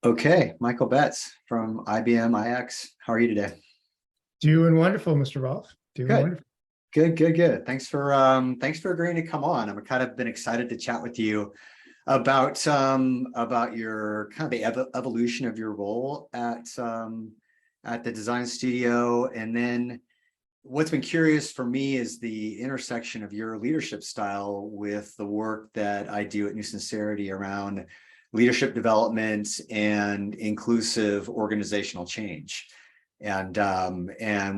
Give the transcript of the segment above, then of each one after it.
Okay, Michael Betts from IBM iX. How are you today? Doing wonderful, Mr. Rolph. Doing Good, wonderful. good. Thanks for agreeing to come on. I'm kind of been excited to chat with you about your kind of the evolution of your role at the design studio, and then what's been curious for me is the intersection of your leadership style with the work that I do at Sincerity around leadership development and inclusive organizational change. And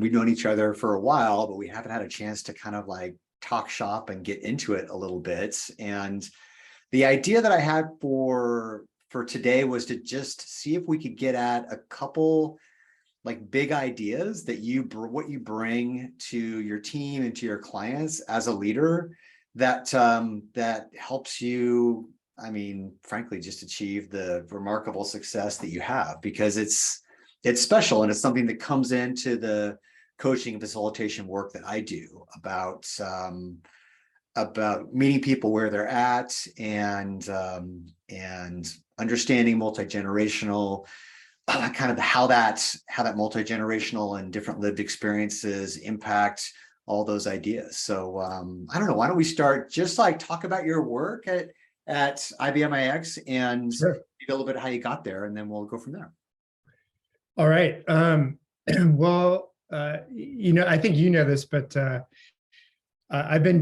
we've known each other for a while, but we haven't had a chance to kind of like talk shop and get into it a little bit. And the idea that I had for today was to just see if we could get at a couple like big ideas that what you bring to your team and to your clients as a leader that that helps you, I mean, frankly, just achieve the remarkable success that you have, because it's special, and it's something that comes into the coaching and facilitation work that I do about meeting people where they're at, and understanding multi-generational kind of how that multi-generational and different lived experiences impact all those ideas. So I don't know, why don't we start just like talk about your work at IBM iX and Sure. maybe a little bit how you got there, and then we'll go from there. All right. Well, I think you know this, but I've been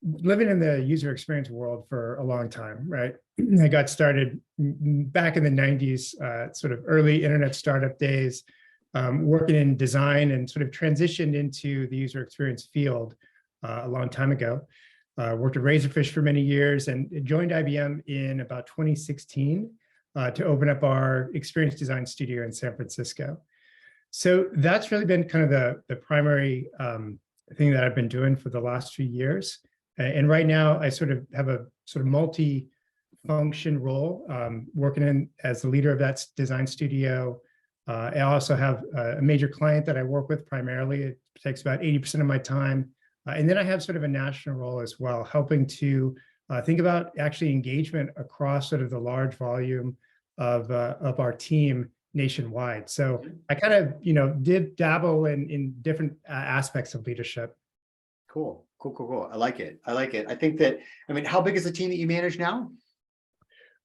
living in the user experience world for a long time, right? I got started back in the 90s, sort of early internet startup days, working in design, and sort of transitioned into the user experience field a long time ago. Worked at Razorfish for many years and joined IBM in about 2016 to open up our experience design studio in San Francisco. So that's really been kind of the primary thing that I've been doing for the last few years. And right now I sort of have a sort of multi-function role, working as the leader of that design studio. I also have a major client that I work with primarily. It takes about 80% of my time. And then I have sort of a national role as well, helping to think about actually engagement across sort of the large volume of our team nationwide. So I kind of, did dabble in different aspects of leadership. Cool. I like it. I think that, I mean, how big is the team that you manage now?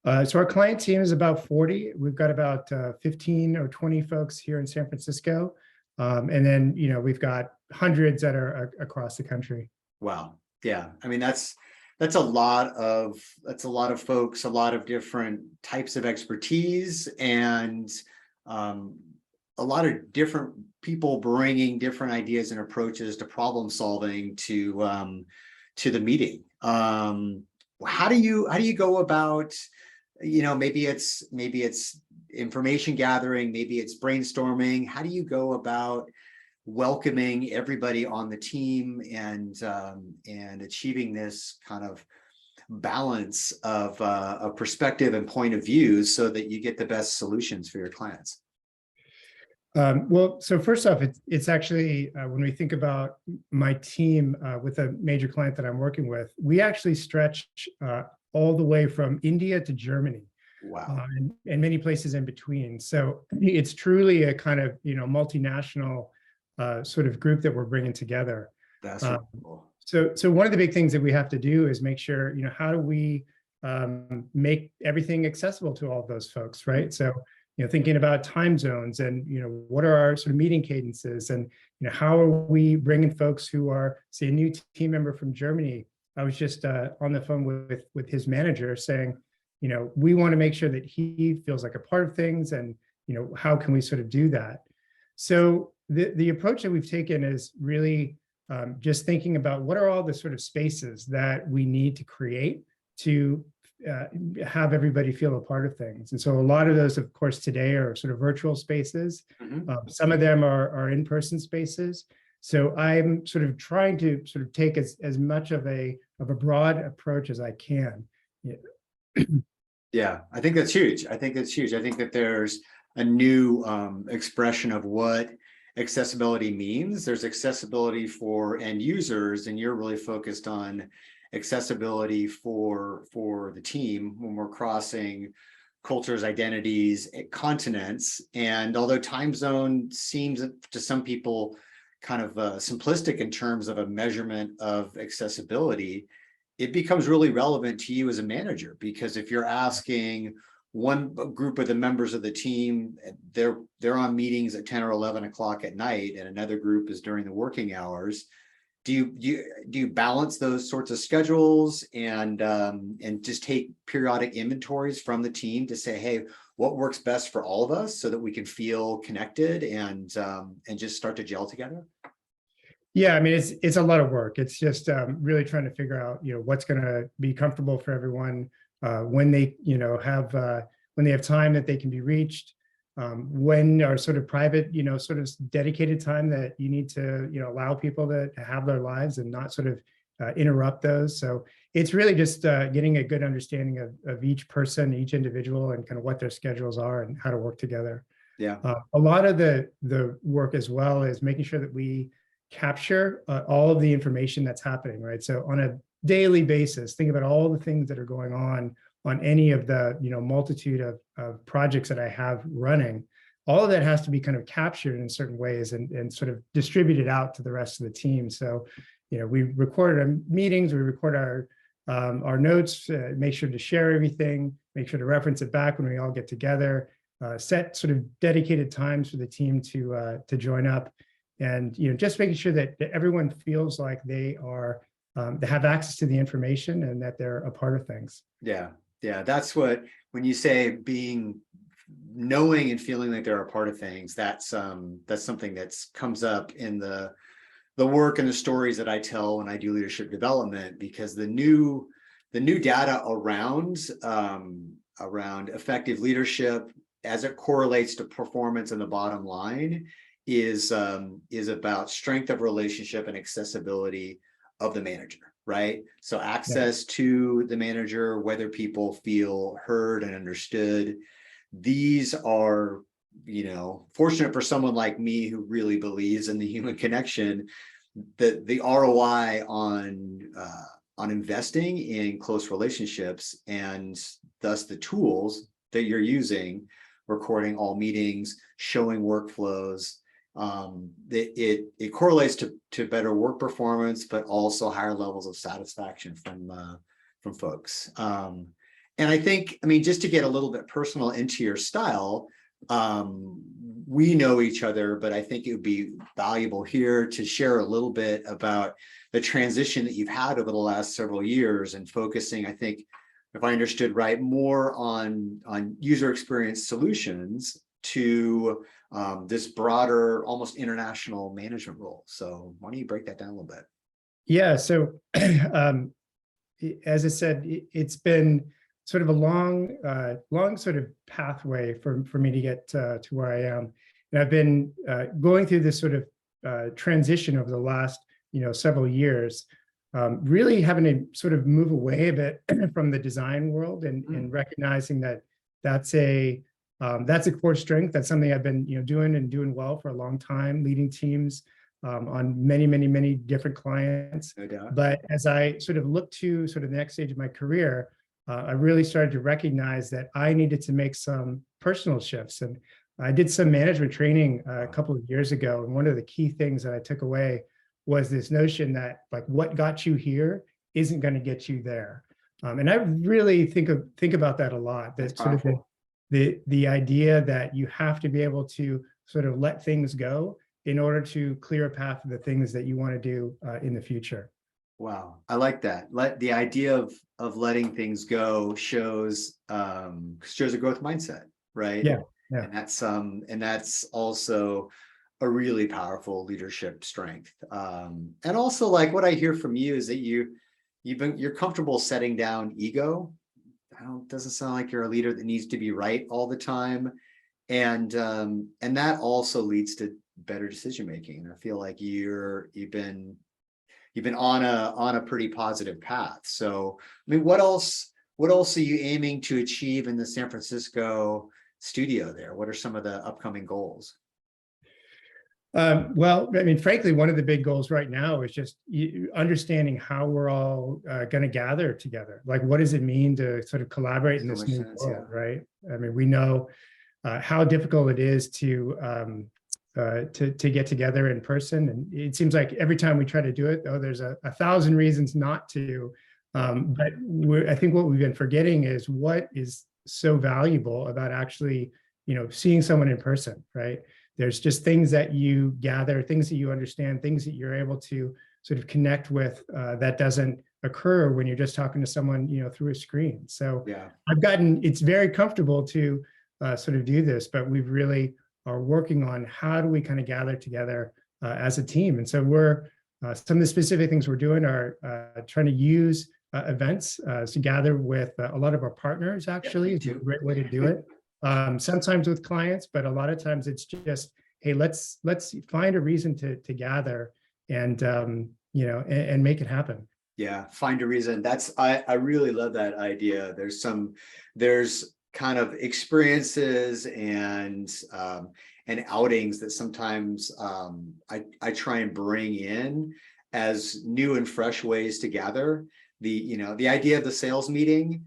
So our client team is about 40. We've got about 15 or 20 folks here in San Francisco. And then, we've got hundreds that are across the country. Wow. Yeah. I mean, that's a lot of folks, a lot of different types of expertise, and a lot of different people bringing different ideas and approaches to problem solving to the meeting. How do you go about, maybe it's information gathering, maybe it's brainstorming. How do you go about welcoming everybody on the team and achieving this kind of balance of perspective and point of view so that you get the best solutions for your clients? Well, so first off, it's actually, when we think about my team with a major client that I'm working with, we actually stretch all the way from India to Germany. Wow. And many places in between. So it's truly a kind of, multinational sort of group that we're bringing together. That's cool. So one of the big things that we have to do is make sure, how do we make everything accessible to all of those folks, right? So, thinking about time zones and, what are our sort of meeting cadences, and, how are we bringing folks who are, say, a new team member from Germany. I was just on the phone with his manager saying, we want to make sure that he feels like a part of things, and, how can we sort of do that? So the approach that we've taken is really just thinking about what are all the sort of spaces that we need to create to have everybody feel a part of things. And so a lot of those, of course, today are sort of virtual spaces. Some of them are in-person spaces. So I'm sort of trying to sort of take as much of a broad approach as I can. Yeah, I think that's huge. I think that there's a new expression of what accessibility means. There's accessibility for end users, and you're really focused on accessibility for the team when we're crossing cultures, identities, continents. And although time zone seems to some people kind of simplistic in terms of a measurement of accessibility, it becomes really relevant to you as a manager, because if you're asking one group of the members of the team, they're on meetings at 10 or 11 o'clock at night, and another group is during the working hours. Do you balance those sorts of schedules and just take periodic inventories from the team to say, hey, what works best for all of us so that we can feel connected and just start to gel together? Yeah, I mean, it's a lot of work. It's just really trying to figure out, what's going to be comfortable for everyone when they, when they have time that they can be reached, when are sort of private, sort of dedicated time that you need to, allow people to have their lives and not sort of interrupt those. So it's really just getting a good understanding of each person, each individual, and kind of what their schedules are and how to work together. Yeah. A lot of the work as well is making sure that we capture all of the information that's happening, right? So on a daily basis, think about all the things that are going on any of the multitude of projects that I have running. All of that has to be kind of captured in certain ways and sort of distributed out to the rest of the team. So, we record our meetings, we record our notes, make sure to share everything, make sure to reference it back when we all get together, set sort of dedicated times for the team to join up, and just making sure that everyone feels like they have access to the information and that they're a part of things. Yeah, that's what, when you say knowing and feeling like they're a part of things, that's something that's comes up in the work and the stories that I tell when I do leadership development, because the new data around effective leadership as it correlates to performance and the bottom line is about strength of relationship and accessibility of the manager, right? So access to the manager, whether people feel heard and understood. These are, fortunate for someone like me who really believes in the human connection, that the ROI on investing in close relationships, and thus the tools that you're using, recording all meetings, showing workflows, it correlates to better work performance, but also higher levels of satisfaction from folks. And I think, just to get a little bit personal into your style, we know each other, but I think it would be valuable here to share a little bit about the transition that you've had over the last several years, and focusing, I think, if I understood right, more on user experience solutions to this broader, almost international management role. So why don't you break that down a little bit? Yeah. So as I said, it's been sort of a long sort of pathway for me to get to where I am. And I've been going through this sort of transition over the last, several years, really having to sort of move away a bit from the design world and recognizing that that's a core strength. That's something I've been, doing well for a long time, leading teams on many, many, many different clients. No doubt. But as I sort of look to sort of the next stage of my career, I really started to recognize that I needed to make some personal shifts. And I did some management training a couple of years ago. And one of the key things that I took away was this notion that, like, what got you here isn't going to get you there. And I really think about that a lot. That sort of the idea that you have to be able to sort of let things go in order to clear a path to the things that you want to do in the future. Wow, I like that. The idea of letting things go shows a growth mindset, right? Yeah. And that's also a really powerful leadership strength. And also, like, what I hear from you is that you're comfortable setting down ego. Doesn't sound like you're a leader that needs to be right all the time, and that also leads to better decision making. And I feel like you've been on a pretty positive path. So, what else are you aiming to achieve in the San Francisco studio there? What are some of the upcoming goals? Well, I mean, frankly, one of the big goals right now is just understanding how we're all going to gather together. Like, what does it mean to sort of collaborate in So this much new sense, yeah. world, right? I mean, we know how difficult it is to get together in person, and it seems like every time we try to do it, though, there's a thousand reasons not to. But I think what we've been forgetting is what is so valuable about actually, seeing someone in person, right? There's just things that you gather, things that you understand, things that you're able to sort of connect with that doesn't occur when you're just talking to someone, through a screen. So Yeah. it's very comfortable to sort of do this, but we've really are working on how do we kind of gather together as a team. And so some of the specific things we're doing are trying to use events to gather with a lot of our partners, actually. Yeah, is a great way to do it. Sometimes with clients, but a lot of times it's just, hey, let's find a reason to gather and and make it happen. Yeah, find a reason. I really love that idea. There's kind of experiences and outings that sometimes I try and bring in as new and fresh ways to gather. The idea of the sales meeting.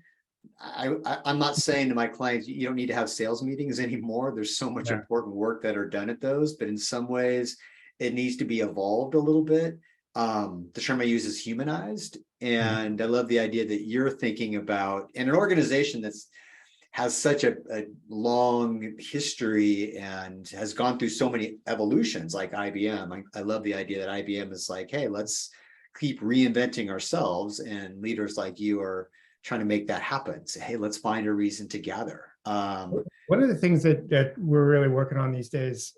I'm not saying to my clients, you don't need to have sales meetings anymore. There's so much important work that are done at those, but in some ways it needs to be evolved a little bit. The term I use is humanized. And I love the idea that you're thinking about in an organization has such a long history and has gone through so many evolutions like IBM. I love the idea that IBM is like, hey, let's keep reinventing ourselves, and leaders like you are trying to make that happen. Say, hey, let's find a reason to gather. One of the things that we're really working on these days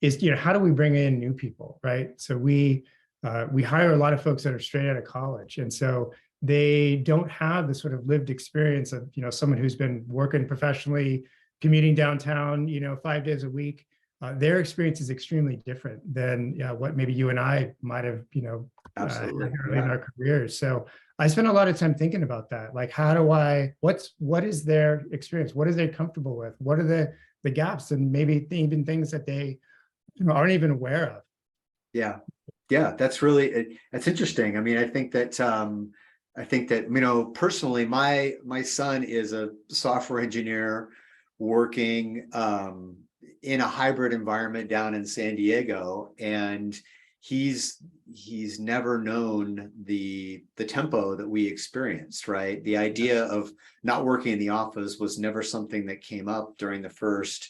is, how do we bring in new people, right? So we hire a lot of folks that are straight out of college, and so they don't have the sort of lived experience of someone who's been working professionally, commuting downtown 5 days a week. Their experience is extremely different than what maybe you and I might have Absolutely, early in our careers. So I spent a lot of time thinking about that. Like, what is their experience? What are they comfortable with? What are the gaps, and maybe even things that they aren't even aware of? Yeah. That's interesting. I mean, I think that personally, my son is a software engineer working in a hybrid environment down in San Diego, and he's never known the tempo that we experienced, right? The idea of not working in the office was never something that came up during the first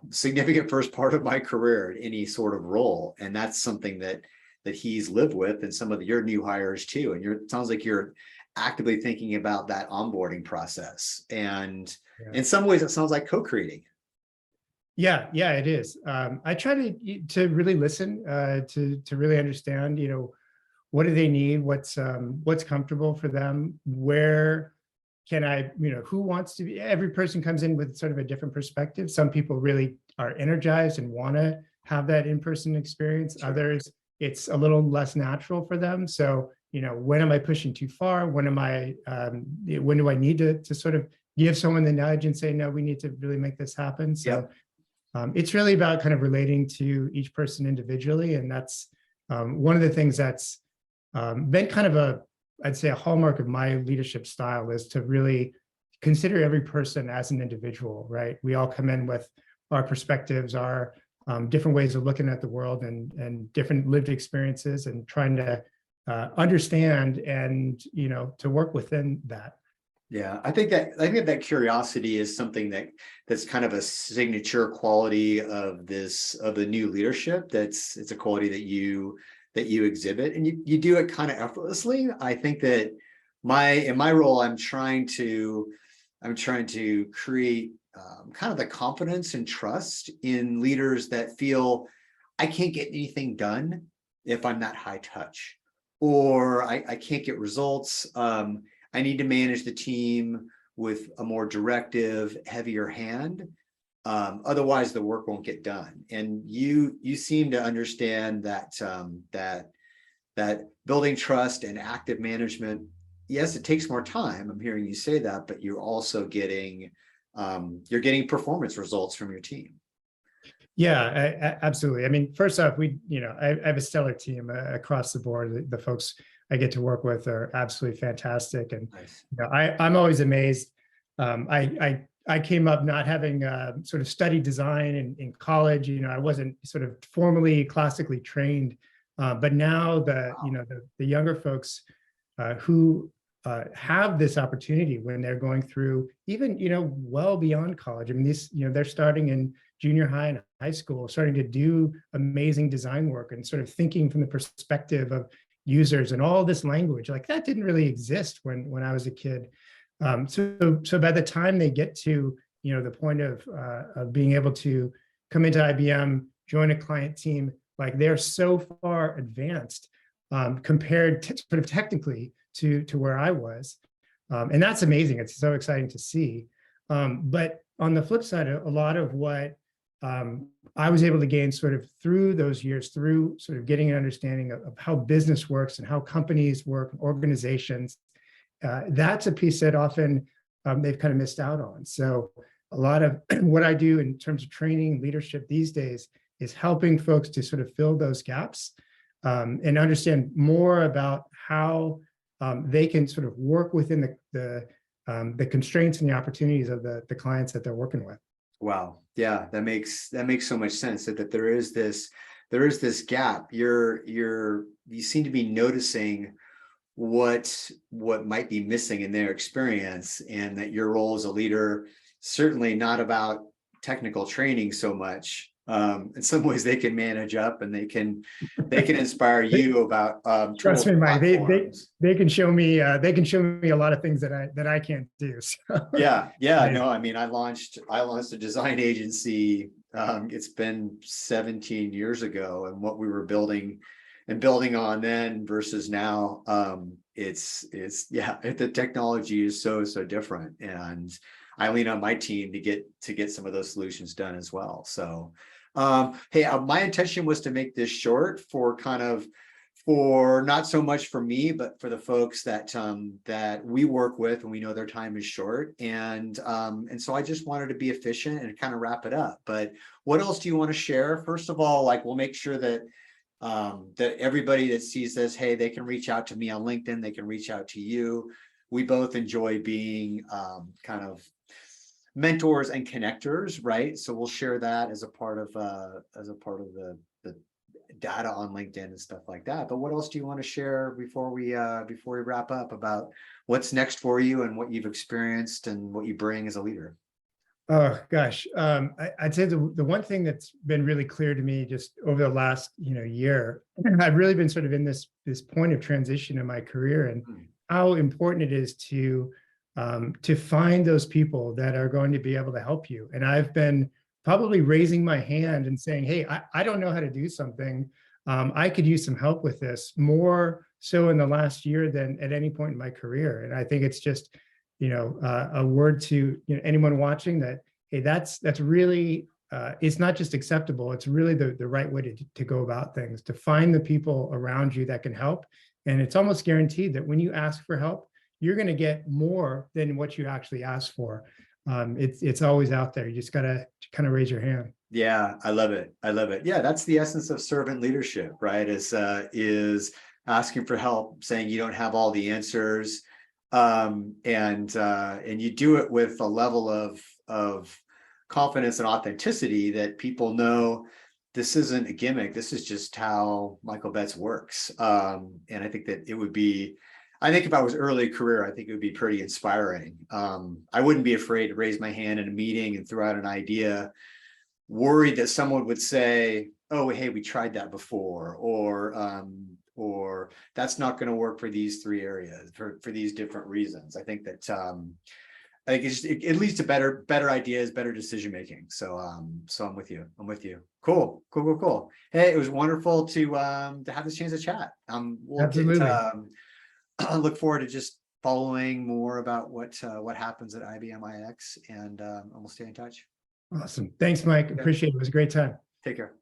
significant first part of my career in any sort of role. And that's something that he's lived with, and some of your new hires too. And it sounds like you're actively thinking about that onboarding process. And in some ways it sounds like co-creating. Yeah, it is. I try to really listen, to really understand, what do they need? What's comfortable for them? Where can I, who wants to be, every person comes in with sort of a different perspective. Some people really are energized and want to have that in-person experience. Sure. Others, it's a little less natural for them. So, when am I pushing too far? When do I need to sort of give someone the nudge and say, no, we need to really make this happen. So it's really about kind of relating to each person individually. And that's one of the things that's been kind of I'd say a hallmark of my leadership style is to really consider every person as an individual, right? We all come in with our perspectives, our different ways of looking at the world, and different lived experiences, and trying to understand and, to work within that. Yeah, I think that curiosity is something that's kind of a signature quality of the new leadership. It's a quality that you exhibit, and you do it kind of effortlessly. I think that in my role, I'm trying to create kind of the confidence and trust in leaders that feel I can't get anything done if I'm not high touch, or I can't get results. I need to manage the team with a more directive, heavier hand. Otherwise the work won't get done. And you seem to understand that that building trust and active management, yes, it takes more time. I'm hearing you say that, but you're also getting performance results from your team. Yeah, absolutely. I mean, first off, I have a stellar team across the board. The folks I get to work with are absolutely fantastic, and Nice. I'm always amazed. I came up not having sort of studied design in college. I wasn't sort of formally classically trained, but now the younger folks who have this opportunity when they're going through even well beyond college. I mean, they're starting in junior high and high school, starting to do amazing design work and sort of thinking from the perspective of users and all this language like that didn't really exist when I was a kid. So by the time they get to the point of being able to come into IBM, join a client team, like they're so far advanced compared to sort of technically to where I was. And that's amazing. It's so exciting to see. But on the flip side, a lot of what I was able to gain sort of through those years, through sort of getting an understanding of how business works and how companies work, organizations, that's a piece that often they've kind of missed out on. So a lot of what I do in terms of training leadership these days is helping folks to sort of fill those gaps and understand more about how they can sort of work within the constraints and the opportunities of the clients that they're working with. Wow. Yeah, that makes so much sense that there is this gap. You seem to be noticing what might be missing in their experience, and that your role as a leader, certainly not about technical training so much. In some ways they can manage up and they can inspire you about Trust me, Mike, platforms. they can show me a lot of things that I can't do. So. Yeah. No, I mean, I launched a design agency. It's been 17 years ago, and what we were building on then versus now, the technology is so different, and I lean on my team to get some of those solutions done as well. So hey, my intention was to make this short for not so much for me, but for the folks that we work with, and we know their time is short. And so I just wanted to be efficient and kind of wrap it up. But what else do you want to share? First of all, like, we'll make sure that that everybody that sees this, hey, they can reach out to me on LinkedIn, they can reach out to you. We both enjoy being kind of mentors and connectors, right? So we'll share that as a part of the data on LinkedIn and stuff like that. But what else do you want to share before we wrap up about what's next for you and what you've experienced and what you bring as a leader? Oh gosh, I'd say the one thing that's been really clear to me just over the last year, I've really been sort of in this point of transition in my career, and how important it is to find those people that are going to be able to help you. And I've been probably raising my hand and saying, hey, I don't know how to do something. I could use some help with this, more so in the last year than at any point in my career. And I think it's just, a word to anyone watching that, hey, that's really, it's not just acceptable, it's really the right way to go about things, to find the people around you that can help. And it's almost guaranteed that when you ask for help, you're going to get more than what you actually asked for. It's always out there. You just got to kind of raise your hand. Yeah, I love it. Yeah, that's the essence of servant leadership, right? Is asking for help, saying you don't have all the answers, and you do it with a level of confidence and authenticity that people know this isn't a gimmick. This is just how Michael Betts works. And I think that it would be. I think if I was early career, I think it would be pretty inspiring. I wouldn't be afraid to raise my hand in a meeting and throw out an idea, worried that someone would say, oh, hey, we tried that before, or that's not going to work for these three areas for these different reasons. I think that I think it leads to better ideas, better decision making. So I'm with you. Cool. Hey, it was wonderful to have this chance to chat. Absolutely. I look forward to just following more about what happens at IBM iX, and we'll stay in touch. Awesome. Thanks, Mike. Appreciate it. It was a great time. Take care.